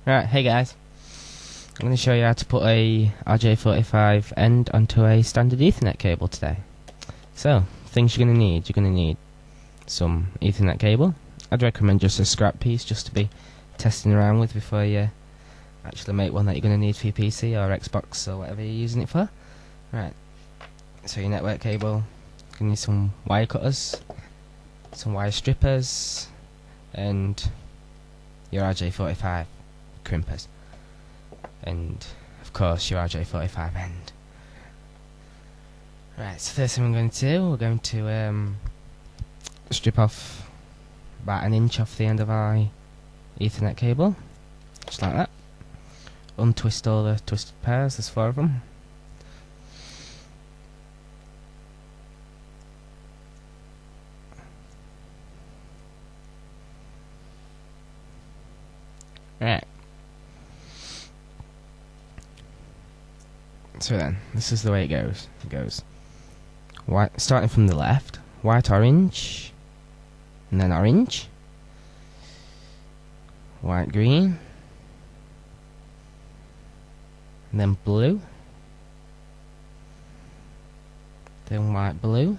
Right, hey guys. I'm going to show you how to put a RJ45 end onto a standard Ethernet cable today. So, things you're going to need. You're going to need some Ethernet cable. I'd recommend just a scrap piece just to be testing around with before you actually make one that you're going to need for your PC or Xbox or whatever you're using it for. Right, so your network cable, you're going to need some wire cutters, some wire strippers, and your RJ45 crimpers, and of course your RJ45 end. Right, so first thing we're going to do, we're going to strip off about an inch off the end of our Ethernet cable, just like that. Untwist all the twisted pairs, there's 4 of them. Right. So then, this is the way it goes. It goes white, starting from the left, white, orange, and then orange, white, green, and then blue, then white, blue,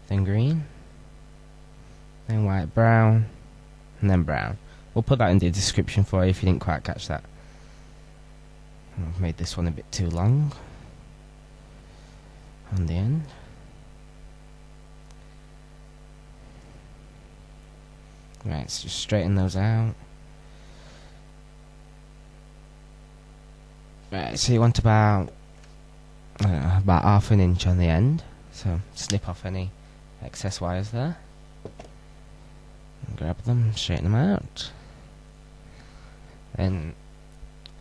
then green, then white, brown, and then brown. We'll put that in the description for you if you didn't quite catch that. I've made this one a bit too long on the end. Right, so just straighten those out. Right, so you want about half an inch on the end. So snip off any excess wires there. And grab them, straighten them out. And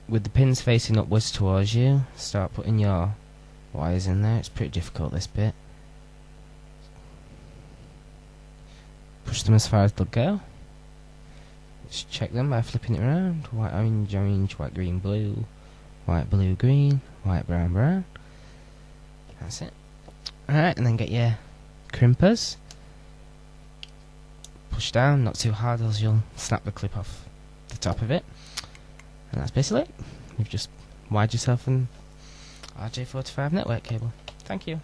with the pins facing upwards towards you, start putting your wires in there. It's pretty difficult, this bit. Push them as far as they'll go. Just check them by flipping it around. White, orange, orange, white, green, blue, white, blue, green, white, brown, brown. That's it. Alright, and then get your crimpers. Push down, not too hard, else you'll snap the clip off the top of it. And that's basically it. You've just wired yourself an RJ45 network cable. Thank you.